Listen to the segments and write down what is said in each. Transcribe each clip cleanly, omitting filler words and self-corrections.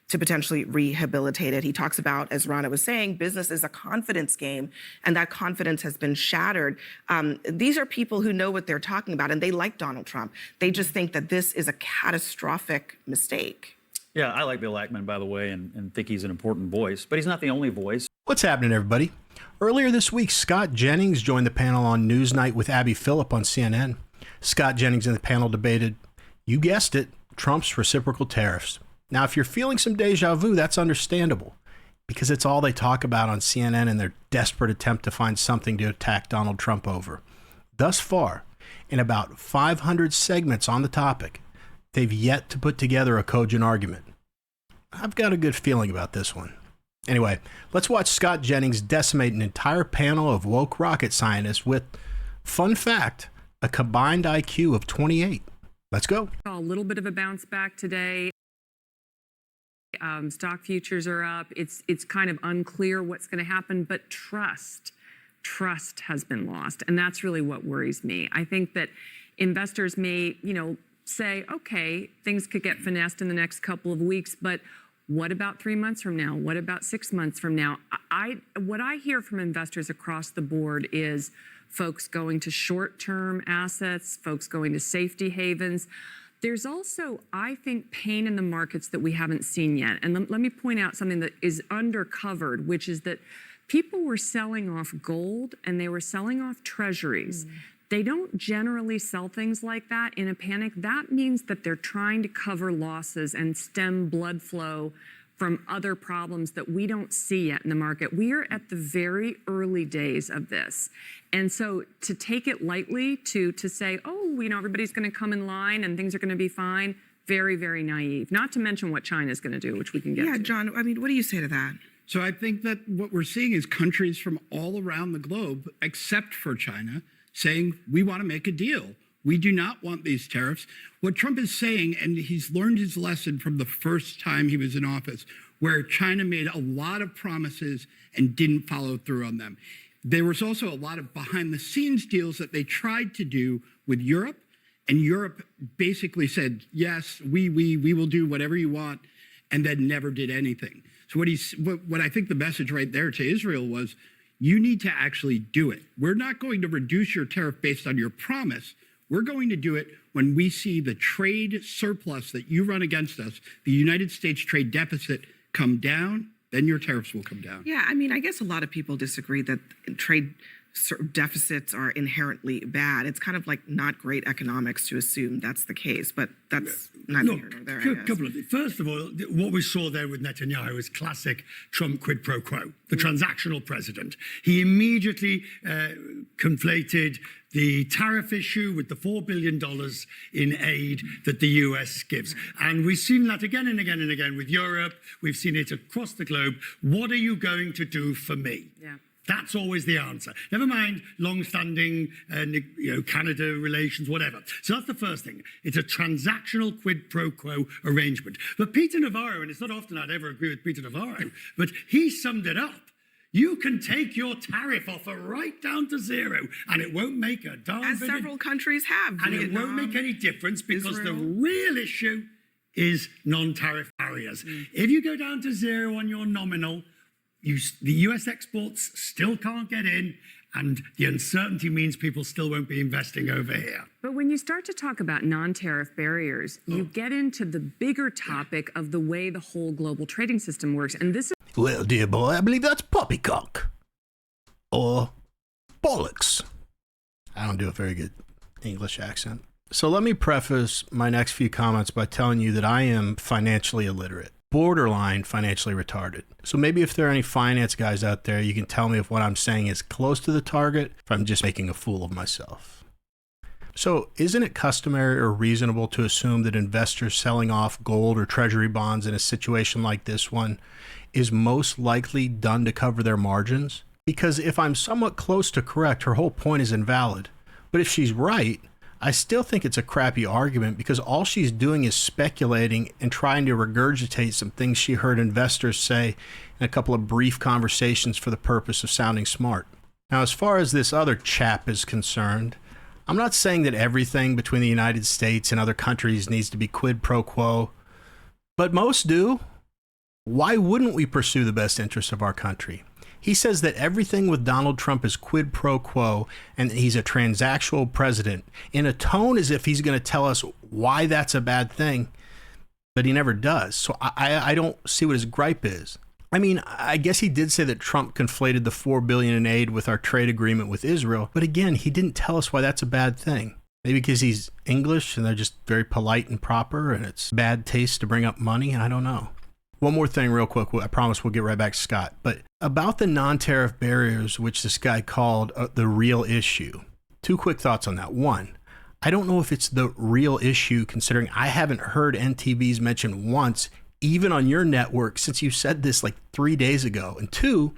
to potentially rehabilitate it. He talks about, as Rana was saying, business is a confidence game, and that confidence has been shattered. These are people who know what they're talking about, and they like Donald Trump. They just think that this is a catastrophic mistake. Yeah, I like Bill Ackman, by the way, and think he's an important voice, but he's not the only voice. What's happening, everybody? Earlier this week, Scott Jennings joined the panel on Newsnight with Abby Phillip on CNN. Scott Jennings and the panel debated, you guessed it, Trump's reciprocal tariffs. Now, if you're feeling some deja vu, that's understandable, because it's all they talk about on CNN in their desperate attempt to find something to attack Donald Trump over. Thus far, in about 500 segments on the topic, they've yet to put together a cogent argument. I've got a good feeling about this one. Anyway, let's watch Scott Jennings decimate an entire panel of woke rocket scientists with, fun fact, a combined IQ of 28. Let's go. A little bit of a bounce back today. Stock futures are up. It's kind of unclear what's going to happen, but trust has been lost. And that's really what worries me. I think that investors may, say, okay, things could get finessed in the next couple of weeks, but what about 3 months from now? What about 6 months from now? What I hear from investors across the board is folks going to short-term assets, folks going to safety havens. There's also, I think, pain in the markets that we haven't seen yet. And let me point out something that is undercovered, which is that people were selling off gold and they were selling off treasuries. They don't generally sell things like that in a panic. That means that they're trying to cover losses and stem blood flow from other problems that we don't see yet in the market. We are at the very early days of this. And so to take it lightly, to say, oh, everybody's going to come in line and things are going to be fine, very, very naive. Not to mention what China's going to do, which we can get to. Yeah, John, what do you say to that? So I think that what we're seeing is countries from all around the globe, except for China, saying, we want to make a deal. We do not want these tariffs. What Trump is saying, and he's learned his lesson from the first time he was in office, where China made a lot of promises and didn't follow through on them. There was also a lot of behind-the-scenes deals that they tried to do with Europe, and Europe basically said, yes, we will do whatever you want, and then never did anything. So what I think the message right there to Israel was, you need to actually do it. We're not going to reduce your tariff based on your promise. We're going to do it when we see the trade surplus that you run against us, the United States trade deficit, come down, then your tariffs will come down. Yeah, I guess a lot of people disagree that trade deficits are inherently bad. It's kind of like not great economics to assume that's the case, but that's neither here nor there, I guess. Couple of things. First of all, what we saw there with Netanyahu is classic Trump quid pro quo, the transactional president. He immediately conflated the tariff issue with the $4 billion in aid that the US gives. And we've seen that again and again and again with Europe. We've seen it across the globe. What are you going to do for me? Yeah. That's always the answer. Never mind long-standing, Canada relations, whatever. So that's the first thing. It's a transactional quid pro quo arrangement. But Peter Navarro, and it's not often I'd ever agree with Peter Navarro, but he summed it up. You can take your tariff offer right down to zero, and it won't make a darn As bit several countries have. and it won't make any difference because the real issue is non-tariff barriers. If you go down to zero on your nominal, the US exports still can't get in, and the uncertainty means people still won't be investing over here. But when you start to talk about non-tariff barriers, you get into the bigger topic of the way the whole global trading system works. And this is... Well, dear boy, I believe that's poppycock. Or bollocks. I don't do a very good English accent. So let me preface my next few comments by telling you that I am financially illiterate. Borderline financially retarded. So maybe if there are any finance guys out there, you can tell me if what I'm saying is close to the target, if I'm just making a fool of myself. So isn't it customary or reasonable to assume that investors selling off gold or treasury bonds in a situation like this one is most likely done to cover their margins? Because if I'm somewhat close to correct, her whole point is invalid. But if she's right, I still think it's a crappy argument because all she's doing is speculating and trying to regurgitate some things she heard investors say in a couple of brief conversations for the purpose of sounding smart. Now, as far as this other chap is concerned, I'm not saying that everything between the United States and other countries needs to be quid pro quo, but most do. Why wouldn't we pursue the best interests of our country? He says that everything with Donald Trump is quid pro quo and that he's a transactional president in a tone as if he's going to tell us why that's a bad thing, but he never does. So I don't see what his gripe is. I mean, I guess he did say that Trump conflated the $4 billion in aid with our trade agreement with Israel, but again, he didn't tell us why that's a bad thing. Maybe because he's English and they're just very polite and proper and it's bad taste to bring up money. I don't know. One more thing real quick. I promise we'll get right back to Scott. But about the non-tariff barriers, which this guy called the real issue. Two quick thoughts on that. One, I don't know if it's the real issue considering I haven't heard NTBs mentioned once, even on your network, since you said this like 3 days ago. And two,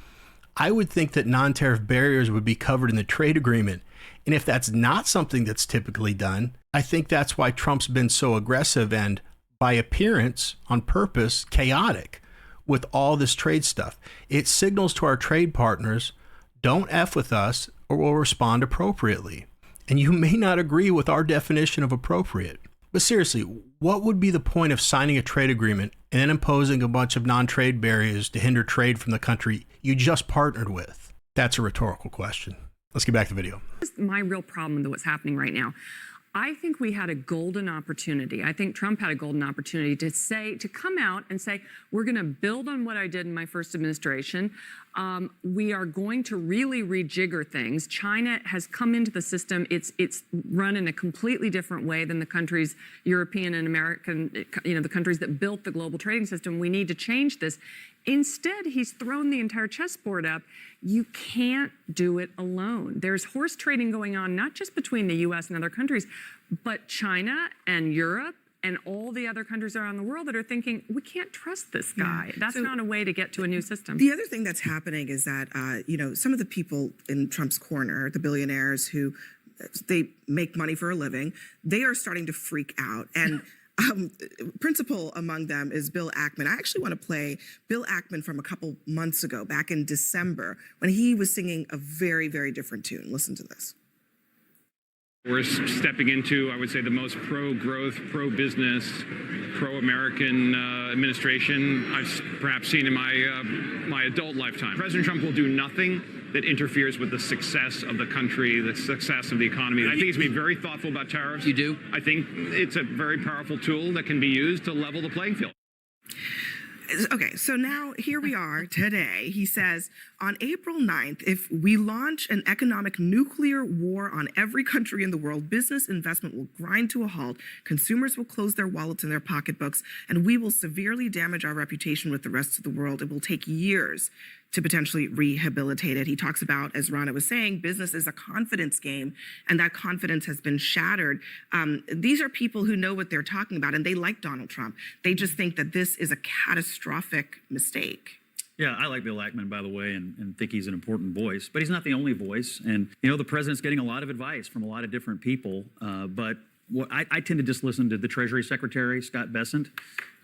I would think that non-tariff barriers would be covered in the trade agreement. And if that's not something that's typically done, I think that's why Trump's been so aggressive and, by appearance, on purpose, chaotic with all this trade stuff. It signals to our trade partners, don't F with us or we'll respond appropriately. And you may not agree with our definition of appropriate. But seriously, what would be the point of signing a trade agreement and then imposing a bunch of non-trade barriers to hinder trade from the country you just partnered with? That's a rhetorical question. Let's get back to the video. My real problem with what's happening right now. I think we had a golden opportunity. I think Trump had a golden opportunity to come out and say, we're going to build on what I did in my first administration. We are going to really rejigger things. China has come into the system. It's run in a completely different way than the countries, European and American, the countries that built the global trading system. We need to change this. Instead, he's thrown the entire chessboard up. You can't do it alone. There's horse trading going on, not just between the U.S. and other countries, but China and Europe and all the other countries around the world that are thinking, we can't trust this guy. Yeah. That's not a way to get to a new system. The other thing that's happening is that, some of the people in Trump's corner, the billionaires who they make money for a living, they are starting to freak out. And principal among them is Bill Ackman. I actually want to play Bill Ackman from a couple months ago, back in December, when he was singing a very, very different tune. Listen to this. We're stepping into, I would say, the most pro-growth, pro-business, pro-American administration I've perhaps seen in my adult lifetime. President Trump will do nothing that interferes with the success of the country, the success of the economy. I think he's been very thoughtful about tariffs. You do? I think it's a very powerful tool that can be used to level the playing field. Okay, so now here we are today. He says, on April 9th, if we launch an economic nuclear war on every country in the world, business investment will grind to a halt, consumers will close their wallets and their pocketbooks, and we will severely damage our reputation with the rest of the world. It will take years to potentially rehabilitate it. He talks about, as Rana was saying, business is a confidence game, and that confidence has been shattered. These are people who know what they're talking about, and they like Donald Trump. They just think that this is a catastrophic mistake. Yeah, I like Bill Ackman, by the way, and think he's an important voice. But he's not the only voice. And, the president's getting a lot of advice from a lot of different people. But I tend to just listen to the Treasury Secretary, Scott Bessent,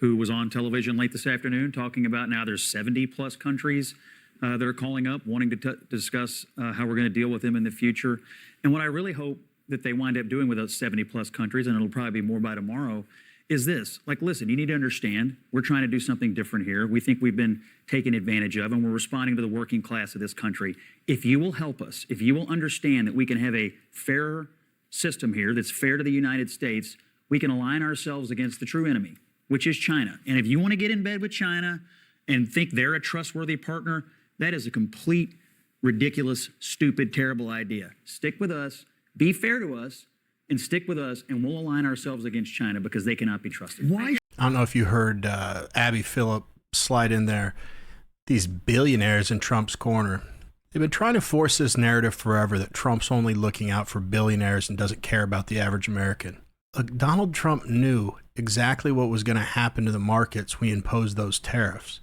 who was on television late this afternoon talking about now there's 70-plus countries that are calling up, wanting to discuss how we're going to deal with them in the future. And what I really hope that they wind up doing with those 70-plus countries, and it'll probably be more by tomorrow, is this. Like, listen, you need to understand, we're trying to do something different here. We think we've been taken advantage of, and we're responding to the working class of this country. If you will help us, if you will understand that we can have a fairer system here that's fair to the United States, we can align ourselves against the true enemy, which is China. And if you want to get in bed with China and think they're a trustworthy partner, that is a complete, ridiculous, stupid, terrible idea. Stick with us, be fair to us, and stick with us, and we'll align ourselves against China because they cannot be trusted. Why? I don't know if you heard Abby Phillip slide in there. These billionaires in Trump's corner. They've been trying to force this narrative forever that Trump's only looking out for billionaires and doesn't care about the average American. Look, Donald Trump knew exactly what was going to happen to the markets when he imposed those tariffs.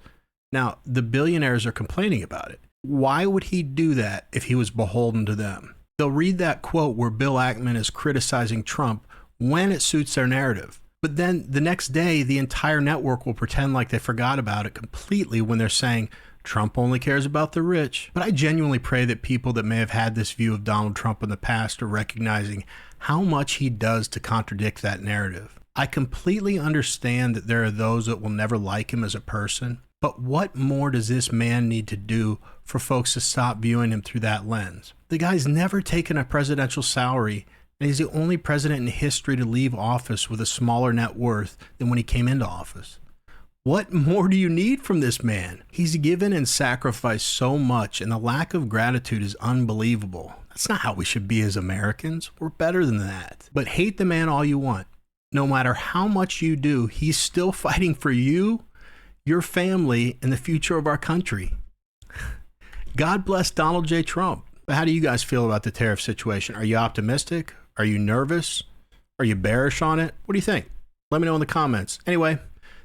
Now, the billionaires are complaining about it. Why would he do that if he was beholden to them? They'll read that quote where Bill Ackman is criticizing Trump when it suits their narrative. But then the next day, the entire network will pretend like they forgot about it completely when they're saying Trump only cares about the rich. But I genuinely pray that people that may have had this view of Donald Trump in the past are recognizing how much he does to contradict that narrative. I completely understand that there are those that will never like him as a person, but what more does this man need to do for folks to stop viewing him through that lens? The guy's never taken a presidential salary, and he's the only president in history to leave office with a smaller net worth than when he came into office. What more do you need from this man? He's given and sacrificed so much, and the lack of gratitude is unbelievable. That's not how we should be as Americans. We're better than that. But hate the man all you want. No matter how much you do, he's still fighting for you, your family, and the future of our country. God bless Donald J. Trump. But how do you guys feel about the tariff situation? Are you optimistic? Are you nervous? Are you bearish on it? What do you think? Let me know in the comments. Anyway,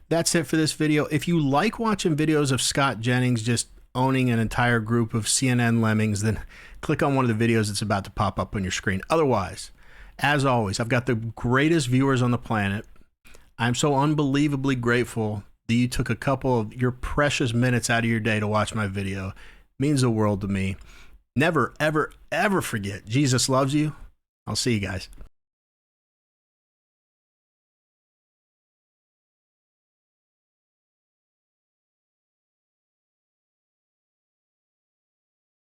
that's it for this video. If you like watching videos of Scott Jennings just owning an entire group of CNN lemmings, then click on one of the videos that's about to pop up on your screen. Otherwise, as always, I've got the greatest viewers on the planet. I'm so unbelievably grateful that you took a couple of your precious minutes out of your day to watch my video. It means the world to me. Never, ever, ever forget, Jesus loves you. I'll see you guys.